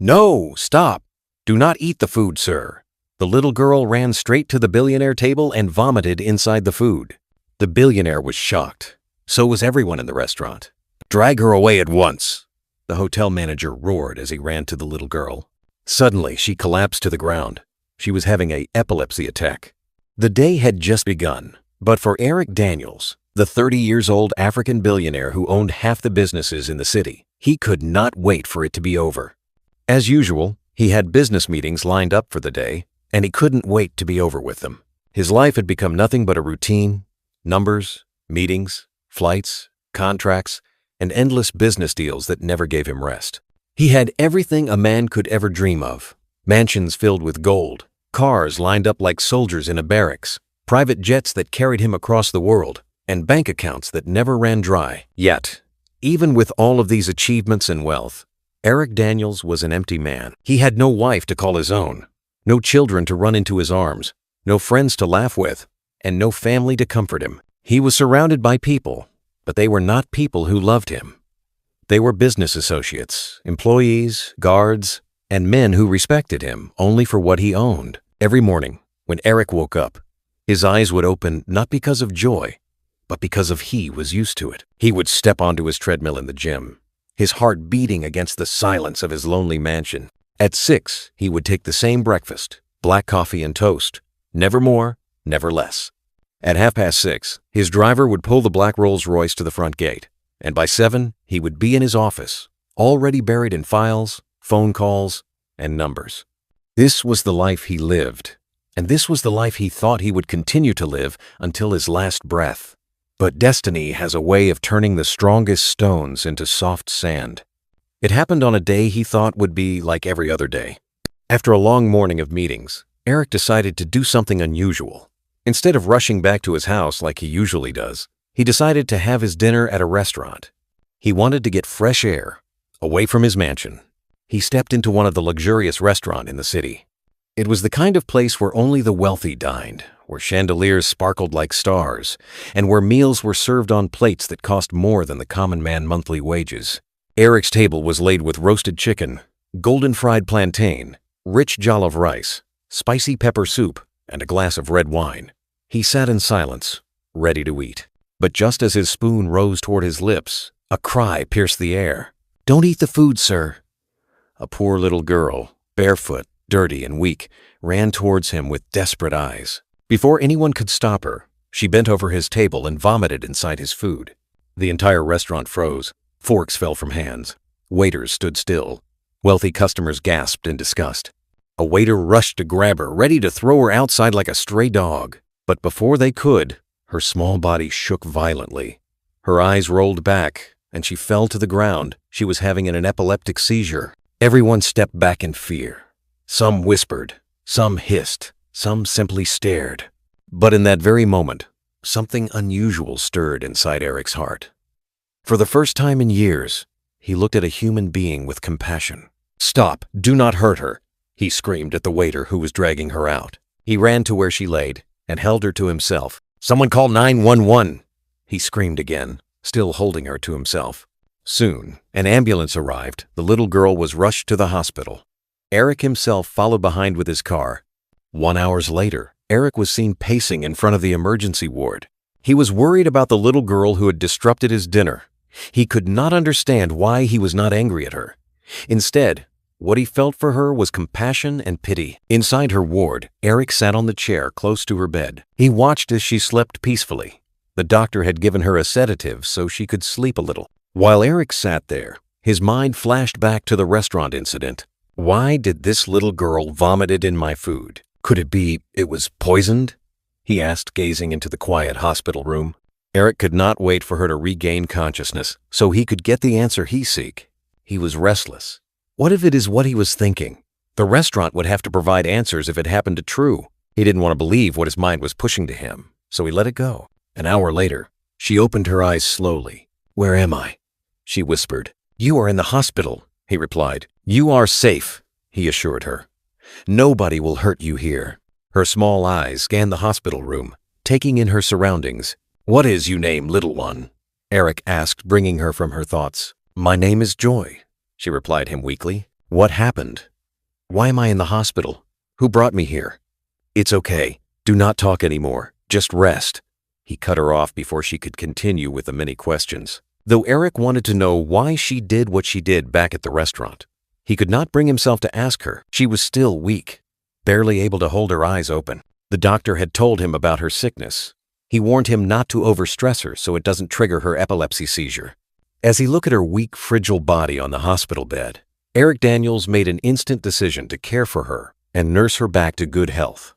"No, stop! Do not eat the food, sir." The little girl ran straight to the billionaire table and vomited inside the food. The billionaire was shocked. So was everyone in the restaurant. "Drag her away at once," the hotel manager roared as he ran to the little girl. Suddenly, she collapsed to the ground. She was having an epilepsy attack. The day had just begun, but for Eric Daniels, the 30-year-old African billionaire who owned half the businesses in the city, he could not wait for it to be over. As usual, he had business meetings lined up for the day, and he couldn't wait to be over with them. His life had become nothing but a routine: numbers, meetings, flights, contracts, and endless business deals that never gave him rest. He had everything a man could ever dream of: mansions filled with gold, cars lined up like soldiers in a barracks, private jets that carried him across the world, and bank accounts that never ran dry. Yet, even with all of these achievements and wealth, Eric Daniels was an empty man. He had no wife to call his own, no children to run into his arms, no friends to laugh with, and no family to comfort him. He was surrounded by people, but they were not people who loved him. They were business associates, employees, guards, and men who respected him only for what he owned. Every morning, when Eric woke up, his eyes would open not because of joy, but because he was used to it. He would step onto his treadmill in the gym, his heart beating against the silence of his lonely mansion. At 6, he would take the same breakfast, black coffee and toast, never more, never less. At 6:30, his driver would pull the black Rolls-Royce to the front gate, and by 7, he would be in his office, already buried in files, phone calls, and numbers. This was the life he lived, and this was the life he thought he would continue to live until his last breath. But destiny has a way of turning the strongest stones into soft sand. It happened on a day he thought would be like every other day. After a long morning of meetings, Eric decided to do something unusual. Instead of rushing back to his house like he usually does, he decided to have his dinner at a restaurant. He wanted to get fresh air, away from his mansion. He stepped into one of the luxurious restaurants in the city. It was the kind of place where only the wealthy dined, where chandeliers sparkled like stars, and where meals were served on plates that cost more than the common man monthly wages. Eric's table was laid with roasted chicken, golden fried plantain, rich jollof rice, spicy pepper soup, and a glass of red wine. He sat in silence, ready to eat. But just as his spoon rose toward his lips, a cry pierced the air. "Don't eat the food, sir." A poor little girl, barefoot, dirty and weak, ran towards him with desperate eyes. Before anyone could stop her, she bent over his table and vomited inside his food. The entire restaurant froze. Forks fell from hands. Waiters stood still. Wealthy customers gasped in disgust. A waiter rushed to grab her, ready to throw her outside like a stray dog. But before they could, her small body shook violently. Her eyes rolled back, and she fell to the ground. She was having an epileptic seizure. Everyone stepped back in fear. Some whispered, some hissed, some simply stared. But in that very moment, something unusual stirred inside Eric's heart. For the first time in years, he looked at a human being with compassion. "Stop! Do not hurt her!" he screamed at the waiter who was dragging her out. He ran to where she laid and held her to himself. "Someone call 911!" he screamed again, still holding her to himself. Soon, an ambulance arrived. The little girl was rushed to the hospital. Eric himself followed behind with his car. 1 hour later, Eric was seen pacing in front of the emergency ward. He was worried about the little girl who had disrupted his dinner. He could not understand why he was not angry at her. Instead, what he felt for her was compassion and pity. Inside her ward, Eric sat on the chair close to her bed. He watched as she slept peacefully. The doctor had given her a sedative so she could sleep a little. While Eric sat there, his mind flashed back to the restaurant incident. Why did this little girl vomit it in my food? Could it be it was poisoned? He asked, gazing into the quiet hospital room. Eric could not wait for her to regain consciousness so he could get the answer he sought. He was restless. What if it is what he was thinking? The restaurant would have to provide answers if it happened to true. He didn't want to believe what his mind was pushing to him, so he let it go. An hour later, she opened her eyes slowly. "Where am I?" she whispered. "You are in the hospital," he replied. "You are safe," he assured her. "Nobody will hurt you here." Her small eyes scanned the hospital room, taking in her surroundings. "What is your name, little one?" Eric asked, bringing her from her thoughts. "My name is Joy," she replied him weakly. What happened? Why am I in the hospital? Who brought me here? It's okay. Do not talk anymore. Just rest. He cut her off before she could continue with the many questions. Though Eric wanted to know why she did what she did back at the restaurant, he could not bring himself to ask her. She was still weak, barely able to hold her eyes open. The doctor had told him about her sickness. He warned him not to overstress her so it doesn't trigger her epilepsy seizure. As he looked at her weak, fragile body on the hospital bed, Eric Daniels made an instant decision to care for her and nurse her back to good health.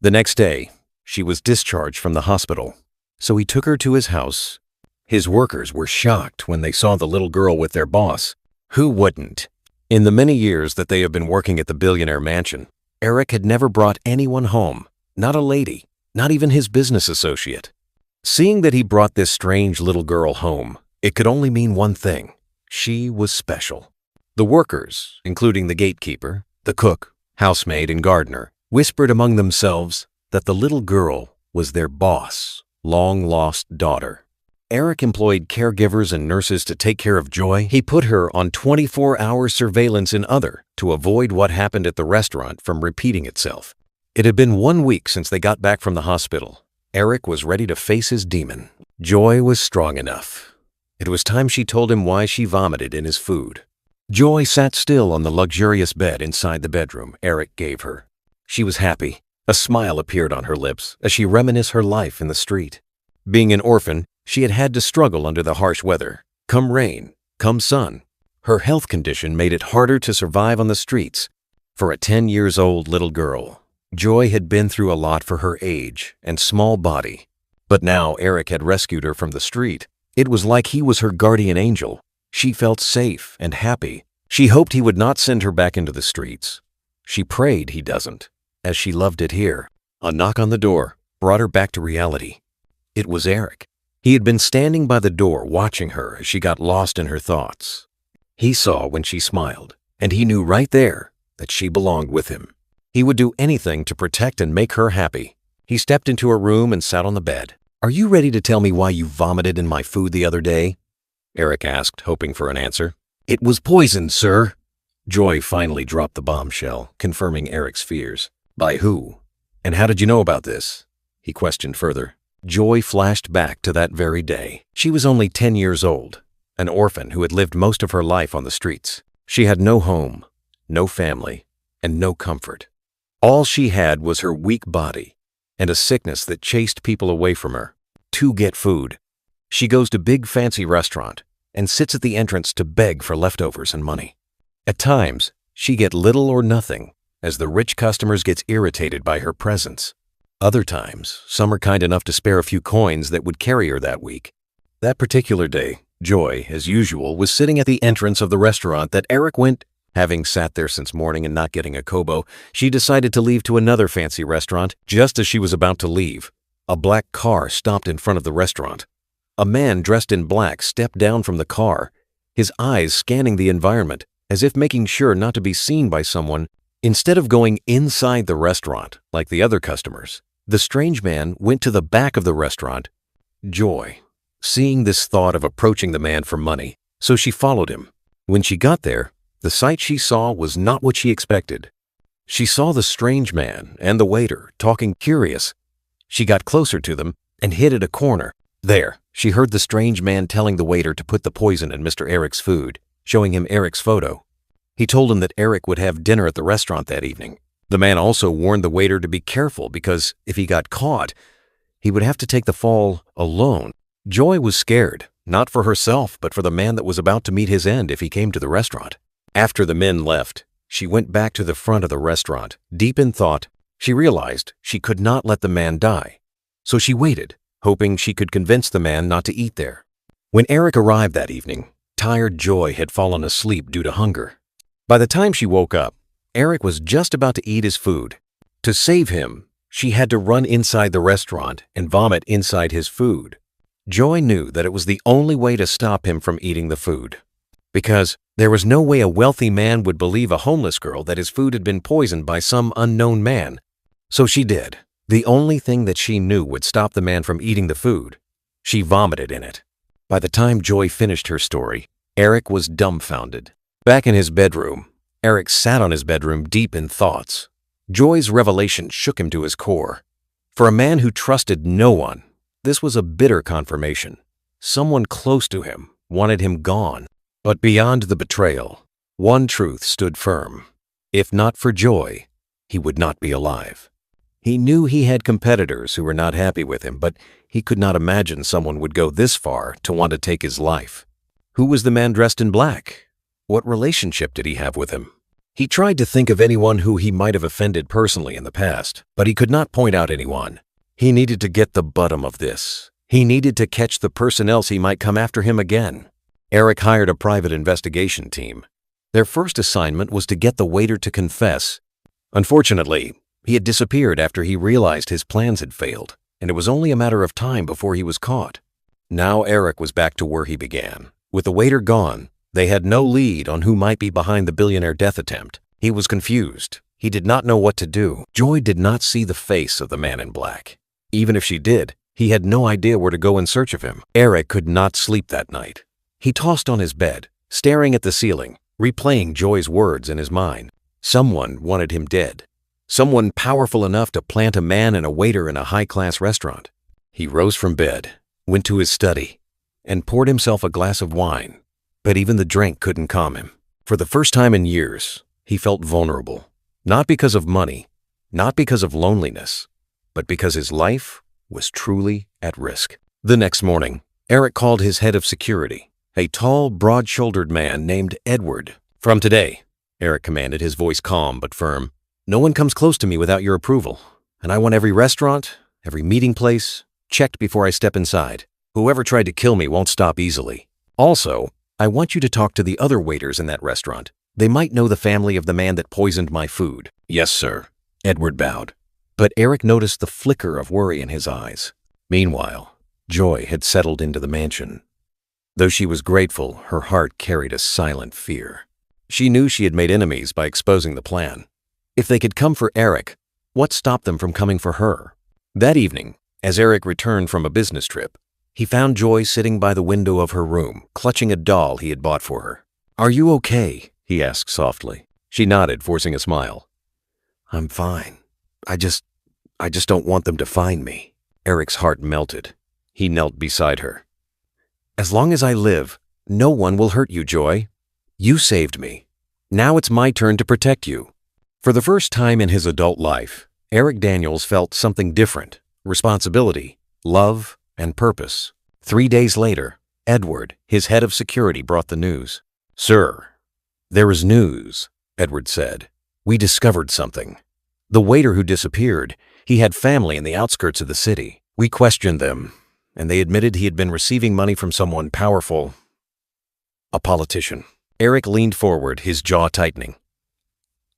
The next day, she was discharged from the hospital, so he took her to his house. His workers were shocked when they saw the little girl with their boss. Who wouldn't? In the many years that they have been working at the Billionaire mansion, Eric had never brought anyone home, not a lady, not even his business associate. Seeing that he brought this strange little girl home, it could only mean one thing. She was special. The workers, including the gatekeeper, the cook, housemaid, and gardener, whispered among themselves that the little girl was their boss' long-lost daughter. Eric employed caregivers and nurses to take care of Joy. He put her on 24-hour surveillance in Other to avoid what happened at the restaurant from repeating itself. It had been 1 week since they got back from the hospital. Eric was ready to face his demon. Joy was strong enough. It was time she told him why she vomited in his food. Joy sat still on the luxurious bed inside the bedroom Eric gave her. She was happy. A smile appeared on her lips as she reminisced her life in the street. Being an orphan, she had had to struggle under the harsh weather. Come rain, come sun. Her health condition made it harder to survive on the streets. For a 10-year-old little girl, Joy had been through a lot for her age and small body. But now Eric had rescued her from the street. It was like he was her guardian angel. She felt safe and happy. She hoped he would not send her back into the streets. She prayed he doesn't, as she loved it here. A knock on the door brought her back to reality. It was Eric. He had been standing by the door watching her as she got lost in her thoughts. He saw when she smiled, and he knew right there that she belonged with him. He would do anything to protect and make her happy. He stepped into her room and sat on the bed. "Are you ready to tell me why you vomited in my food the other day?" Eric asked, hoping for an answer. "It was poison, sir." Joy finally dropped the bombshell, confirming Eric's fears. "By who? And how did you know about this?" he questioned further. Joy flashed back to that very day. She was only 10 years old, an orphan who had lived most of her life on the streets. She had no home, no family, and no comfort. All she had was her weak body and a sickness that chased people away from her to get food. She goes to big fancy restaurant and sits at the entrance to beg for leftovers and money. At times, she get little or nothing as the rich customers gets irritated by her presence. Other times, some are kind enough to spare a few coins that would carry her that week. That particular day, Joy, as usual, was sitting at the entrance of the restaurant that Eric went. Having sat there since morning and not getting a kobo, she decided to leave to another fancy restaurant. Just as she was about to leave, a black car stopped in front of the restaurant. A man dressed in black stepped down from the car, his eyes scanning the environment, as if making sure not to be seen by someone. Instead of going inside the restaurant like the other customers, the strange man went to the back of the restaurant. Joy, seeing this, thought of approaching the man for money, so she followed him. When she got there, the sight she saw was not what she expected. She saw the strange man and the waiter talking curious. She got closer to them and hid at a corner. There, she heard the strange man telling the waiter to put the poison in Mr. Eric's food, showing him Eric's photo. He told him that Eric would have dinner at the restaurant that evening. The man also warned the waiter to be careful because if he got caught, he would have to take the fall alone. Joy was scared, not for herself, but for the man that was about to meet his end if he came to the restaurant. After the men left, she went back to the front of the restaurant. Deep in thought, she realized she could not let the man die. So she waited, hoping she could convince the man not to eat there. When Eric arrived that evening, tired Joy had fallen asleep due to hunger. By the time she woke up, Eric was just about to eat his food. To save him, she had to run inside the restaurant and vomit inside his food. Joy knew that it was the only way to stop him from eating the food, because there was no way a wealthy man would believe a homeless girl that his food had been poisoned by some unknown man. So she did. The only thing that she knew would stop the man from eating the food. She vomited in it. By the time Joy finished her story, Eric was dumbfounded. Back in his bedroom, Eric sat on his bedroom deep in thoughts. Joy's revelation shook him to his core. For a man who trusted no one, this was a bitter confirmation. Someone close to him wanted him gone. But beyond the betrayal, one truth stood firm. If not for Joy, he would not be alive. He knew he had competitors who were not happy with him, but he could not imagine someone would go this far to want to take his life. Who was the man dressed in black? What relationship did he have with him? He tried to think of anyone who he might have offended personally in the past, but he could not point out anyone. He needed to get the bottom of this. He needed to catch the person else he might come after him again. Eric hired a private investigation team. Their first assignment was to get the waiter to confess. Unfortunately, he had disappeared after he realized his plans had failed, and it was only a matter of time before he was caught. Now Eric was back to where he began. With the waiter gone, they had no lead on who might be behind the billionaire death attempt. He was confused. He did not know what to do. Joy did not see the face of the man in black. Even if she did, he had no idea where to go in search of him. Eric could not sleep that night. He tossed on his bed, staring at the ceiling, replaying Joy's words in his mind. Someone wanted him dead. Someone powerful enough to plant a man and a waiter in a high-class restaurant. He rose from bed, went to his study, and poured himself a glass of wine. But even the drink couldn't calm him. For the first time in years, he felt vulnerable. Not because of money, not because of loneliness, but because his life was truly at risk. The next morning, Eric called his head of security, a tall, broad-shouldered man named Edward. "From today," Eric commanded, his voice calm but firm, "no one comes close to me without your approval, and I want every restaurant, every meeting place, checked before I step inside. Whoever tried to kill me won't stop easily. Also, I want you to talk to the other waiters in that restaurant. They might know the family of the man that poisoned my food." "Yes, sir," Edward bowed. But Eric noticed the flicker of worry in his eyes. Meanwhile, Joy had settled into the mansion. Though she was grateful, her heart carried a silent fear. She knew she had made enemies by exposing the plan. If they could come for Eric, what stopped them from coming for her? That evening, as Eric returned from a business trip, he found Joy sitting by the window of her room, clutching a doll he had bought for her. "Are you okay?" he asked softly. She nodded, forcing a smile. "I'm fine. I just don't want them to find me." Eric's heart melted. He knelt beside her. "As long as I live, no one will hurt you, Joy. You saved me. Now it's my turn to protect you." For the first time in his adult life, Eric Daniels felt something different: responsibility, love, and purpose. 3 days later, Edward, his head of security, brought the news. "Sir, there is news," Edward said. "We discovered something. The waiter who disappeared, he had family in the outskirts of the city. We questioned them, and they admitted he had been receiving money from someone powerful, a politician." Eric leaned forward, his jaw tightening.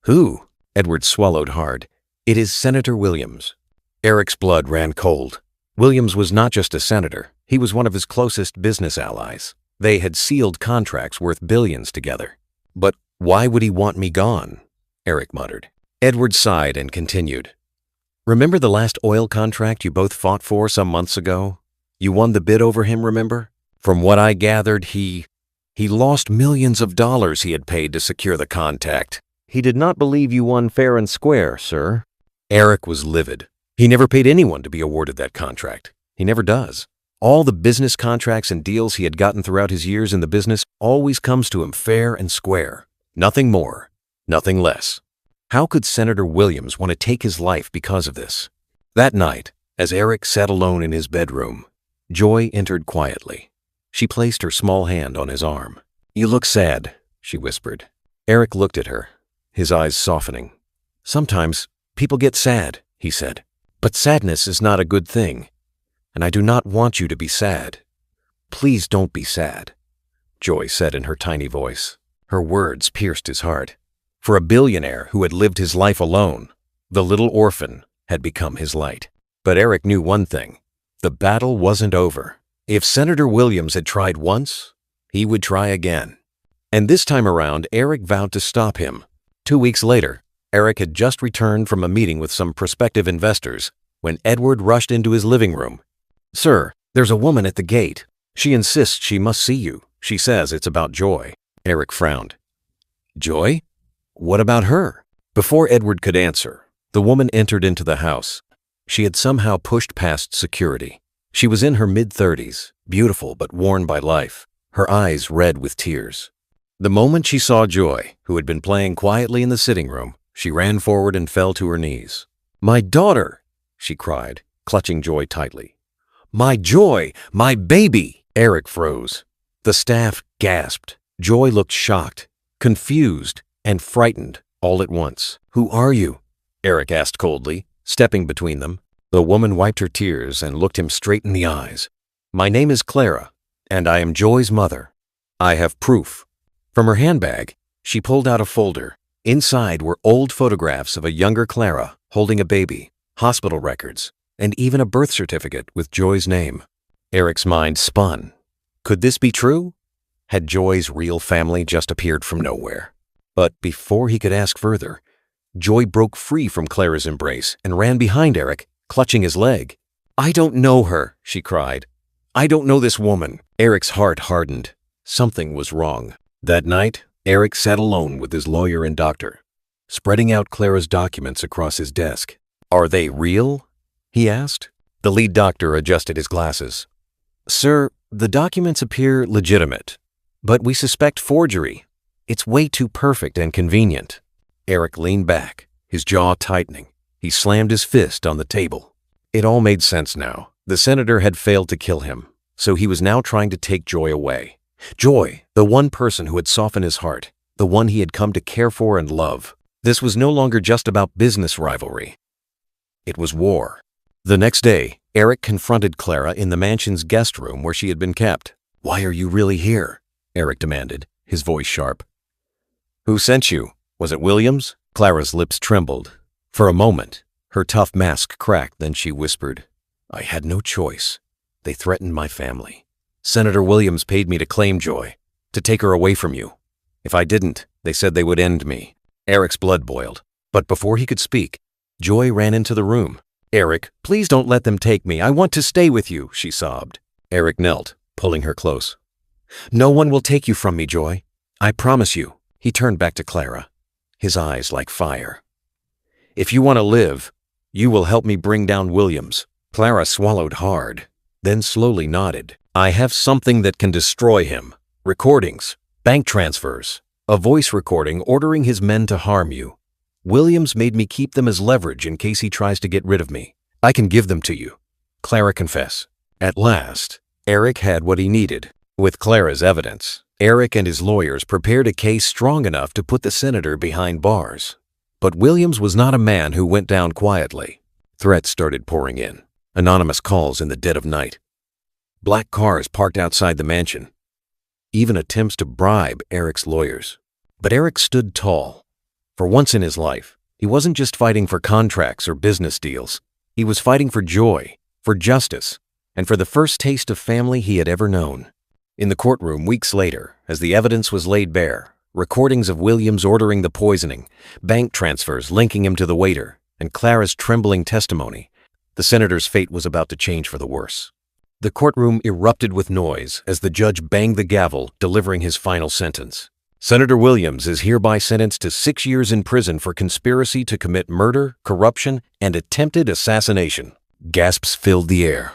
"Who?" Edward swallowed hard. "It is Senator Williams." Eric's blood ran cold. Williams was not just a senator. He was one of his closest business allies. They had sealed contracts worth billions together. "But why would he want me gone?" Eric muttered. Edward sighed and continued. "Remember the last oil contract you both fought for some months ago? You won the bid over him, remember? From what I gathered, he lost millions of dollars he had paid to secure the contact. He did not believe you won fair and square, sir." Eric was livid. He never paid anyone to be awarded that contract. He never does. All the business contracts and deals he had gotten throughout his years in the business always comes to him fair and square. Nothing more, nothing less. How could Senator Williams want to take his life because of this? That night, as Eric sat alone in his bedroom, Joy entered quietly. She placed her small hand on his arm. "You look sad," she whispered. Eric looked at her, his eyes softening. "Sometimes people get sad," he said. "But sadness is not a good thing, and I do not want you to be sad. Please don't be sad," Joy said in her tiny voice. Her words pierced his heart. For a billionaire who had lived his life alone, the little orphan had become his light. But Eric knew one thing: the battle wasn't over. If Senator Williams had tried once, he would try again. And this time around, Eric vowed to stop him. 2 weeks later, Eric had just returned from a meeting with some prospective investors when Edward rushed into his living room. "Sir, there's a woman at the gate. She insists she must see you. She says it's about Joy." Eric frowned. "Joy? What about her? Before Edward could answer, the woman entered into the house. She had somehow pushed past security. She was in her mid-30s, beautiful but worn by life, her eyes red with tears. The moment she saw Joy, who had been playing quietly in the sitting room, she ran forward and fell to her knees. "My daughter!" she cried, clutching Joy tightly. "My Joy! My baby!" Eric froze. The staff gasped. Joy looked shocked, confused, and frightened all at once. "Who are you?" Eric asked coldly, stepping between them. The woman wiped her tears and looked him straight in the eyes. "My name is Clara, and I am Joy's mother. I have proof." From her handbag, she pulled out a folder. Inside were old photographs of a younger Clara holding a baby, hospital records, and even a birth certificate with Joy's name. Eric's mind spun. Could this be true? Had Joy's real family just appeared from nowhere? But before he could ask further, Joy broke free from Clara's embrace and ran behind Eric, clutching his leg. "I don't know her," she cried. "I don't know this woman." Eric's heart hardened. Something was wrong. That night, Eric sat alone with his lawyer and doctor, spreading out Clara's documents across his desk. "Are they real?" he asked. The lead doctor adjusted his glasses. "Sir, the documents appear legitimate, but we suspect forgery. It's way too perfect and convenient." Eric leaned back, his jaw tightening. He slammed his fist on the table. It all made sense now. The senator had failed to kill him, so he was now trying to take Joy away. Joy, the one person who had softened his heart, the one he had come to care for and love. This was no longer just about business rivalry. It was war. The next day, Eric confronted Clara in the mansion's guest room where she had been kept. "Why are you really here?" Eric demanded, his voice sharp. "Who sent you? Was it Williams?" Clara's lips trembled. For a moment, her tough mask cracked, then she whispered, "I had no choice. They threatened my family. Senator Williams paid me to claim Joy, to take her away from you. If I didn't, they said they would end me." Eric's blood boiled. But before he could speak, Joy ran into the room. "Eric, please don't let them take me. I want to stay with you," she sobbed. Eric knelt, pulling her close. "No one will take you from me, Joy. I promise you." He turned back to Clara, his eyes like fire. "If you want to live, you will help me bring down Williams." Clara swallowed hard, then slowly nodded. "I have something that can destroy him. Recordings, bank transfers, a voice recording ordering his men to harm you. Williams made me keep them as leverage in case he tries to get rid of me. I can give them to you." Clara confessed. At last, Eric had what he needed. With Clara's evidence, Eric and his lawyers prepared a case strong enough to put the senator behind bars. But Williams was not a man who went down quietly. Threats started pouring in, anonymous calls in the dead of night. Black cars parked outside the mansion. Even attempts to bribe Eric's lawyers. But Eric stood tall. For once in his life, he wasn't just fighting for contracts or business deals. He was fighting for joy, for justice, and for the first taste of family he had ever known. In the courtroom weeks later, as the evidence was laid bare, recordings of Williams ordering the poisoning, bank transfers linking him to the waiter, and Clara's trembling testimony, the senator's fate was about to change for the worse. The courtroom erupted with noise as the judge banged the gavel, delivering his final sentence. "Senator Williams is hereby sentenced to 6 years in prison for conspiracy to commit murder, corruption, and attempted assassination." Gasps filled the air.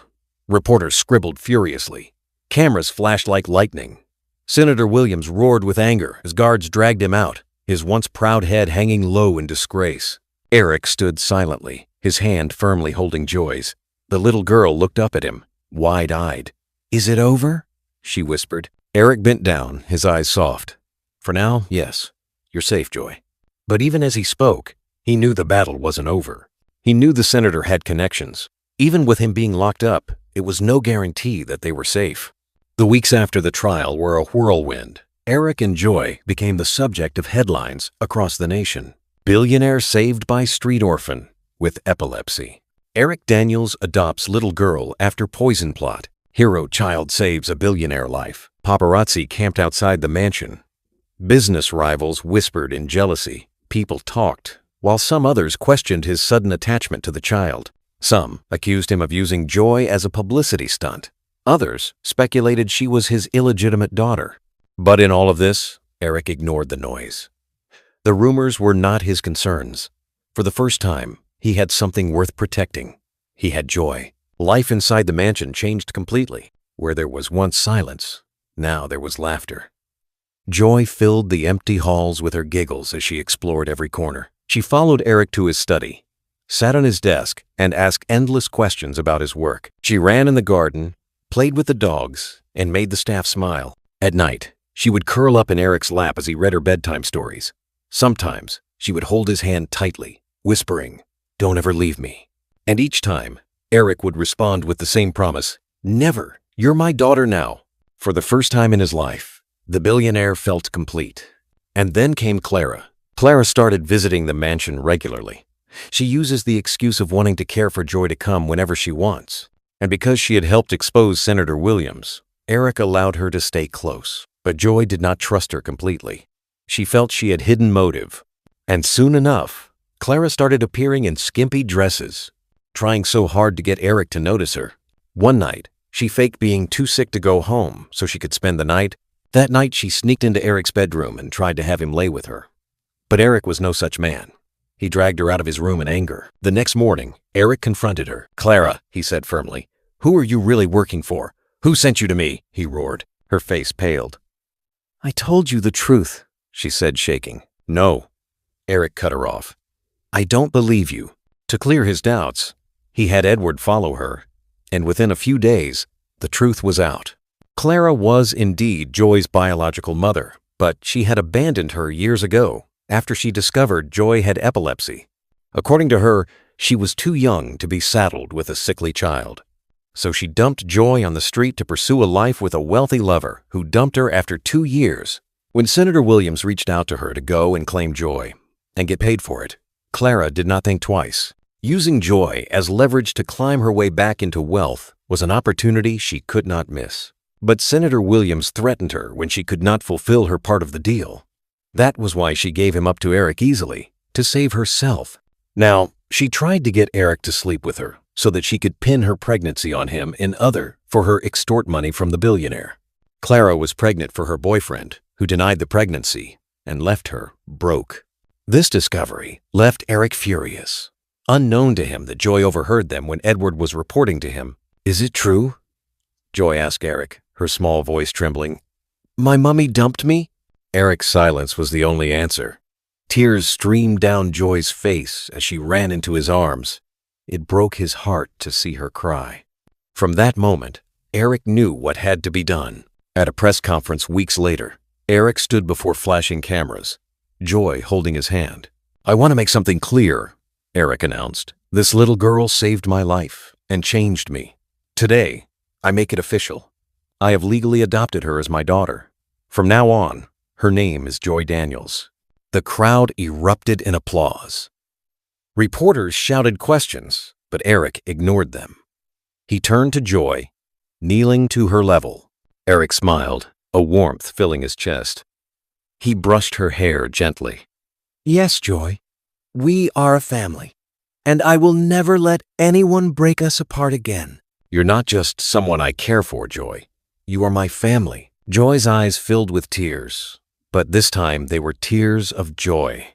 Reporters scribbled furiously. Cameras flashed like lightning. Senator Williams roared with anger as guards dragged him out, his once proud head hanging low in disgrace. Eric stood silently, his hand firmly holding Joy's. The little girl looked up at him, wide-eyed. "Is it over?" she whispered. Eric bent down, his eyes soft. "For now, yes. You're safe, Joy." But even as he spoke, he knew the battle wasn't over. He knew the senator had connections. Even with him being locked up, it was no guarantee that they were safe. The weeks after the trial were a whirlwind. Eric and Joy became the subject of headlines across the nation. Billionaire saved by street orphan with epilepsy. Eric Daniels adopts little girl after poison plot. Hero child saves a billionaire life. Paparazzi camped outside the mansion. Business rivals whispered in jealousy. People talked, while some others questioned his sudden attachment to the child. Some accused him of using Joy as a publicity stunt. Others speculated she was his illegitimate daughter. But in all of this, Eric ignored the noise. The rumors were not his concerns. For the first time, he had something worth protecting. He had joy. Life inside the mansion changed completely. Where there was once silence, now there was laughter. Joy filled the empty halls with her giggles as she explored every corner. She followed Eric to his study, sat on his desk, and asked endless questions about his work. She ran in the garden, played with the dogs, and made the staff smile. At night, she would curl up in Eric's lap as he read her bedtime stories. Sometimes, she would hold his hand tightly, whispering, "Don't ever leave me." And each time, Eric would respond with the same promise, "Never. You're my daughter now." For the first time in his life, the billionaire felt complete. And then came Clara. Clara started visiting the mansion regularly. She uses the excuse of wanting to care for Joy to come whenever she wants. And because she had helped expose Senator Williams, Eric allowed her to stay close. But Joy did not trust her completely. She felt she had hidden motive. And soon enough, Clara started appearing in skimpy dresses, trying so hard to get Eric to notice her. One night, she faked being too sick to go home so she could spend the night. That night, she sneaked into Eric's bedroom and tried to have him lay with her. But Eric was no such man. He dragged her out of his room in anger. The next morning, Eric confronted her. "Clara," he said firmly, "who are you really working for? Who sent you to me?" he roared. Her face paled. "I told you the truth," she said, shaking. "No," Eric cut her off. "I don't believe you." To clear his doubts, he had Edward follow her, and within a few days, the truth was out. Clara was indeed Joy's biological mother, but she had abandoned her years ago after she discovered Joy had epilepsy. According to her, she was too young to be saddled with a sickly child. So she dumped Joy on the street to pursue a life with a wealthy lover who dumped her after 2 years. When Senator Williams reached out to her to go and claim Joy and get paid for it, Clara did not think twice. Using Joy as leverage to climb her way back into wealth was an opportunity she could not miss. But Senator Williams threatened her when she could not fulfill her part of the deal. That was why she gave him up to Eric easily, to save herself. Now, she tried to get Eric to sleep with her so that she could pin her pregnancy on him for her extort money from the billionaire. Clara was pregnant for her boyfriend, who denied the pregnancy and left her broke. This discovery left Eric furious. Unknown to him that Joy overheard them when Edward was reporting to him. "Is it true?" Joy asked Eric, her small voice trembling. "My mummy dumped me?" Eric's silence was the only answer. Tears streamed down Joy's face as she ran into his arms. It broke his heart to see her cry. From that moment, Eric knew what had to be done. At a press conference weeks later, Eric stood before flashing cameras, Joy holding his hand. "I want to make something clear," Eric announced. "This little girl saved my life and changed me. Today, I make it official. I have legally adopted her as my daughter. From now on, her name is Joy Daniels." The crowd erupted in applause. Reporters shouted questions, but Eric ignored them. He turned to Joy, kneeling to her level. Eric smiled, a warmth filling his chest. He brushed her hair gently. "Yes, Joy, we are a family, and I will never let anyone break us apart again." "You're not just someone I care for, Joy. You are my family." Joy's eyes filled with tears, but this time they were tears of joy.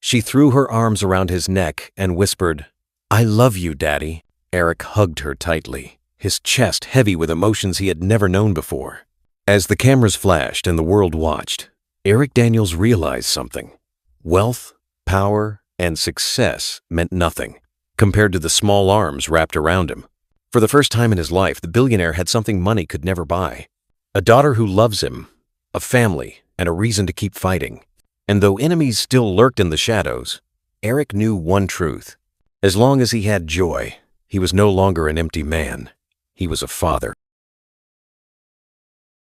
She threw her arms around his neck and whispered, "I love you, Daddy." Eric hugged her tightly, his chest heavy with emotions he had never known before. As the cameras flashed and the world watched, Eric Daniels realized something. Wealth, power, and success meant nothing compared to the small arms wrapped around him. For the first time in his life, the billionaire had something money could never buy. A daughter who loves him, a family, and a reason to keep fighting. And though enemies still lurked in the shadows, Eric knew one truth. As long as he had Joy, he was no longer an empty man. He was a father.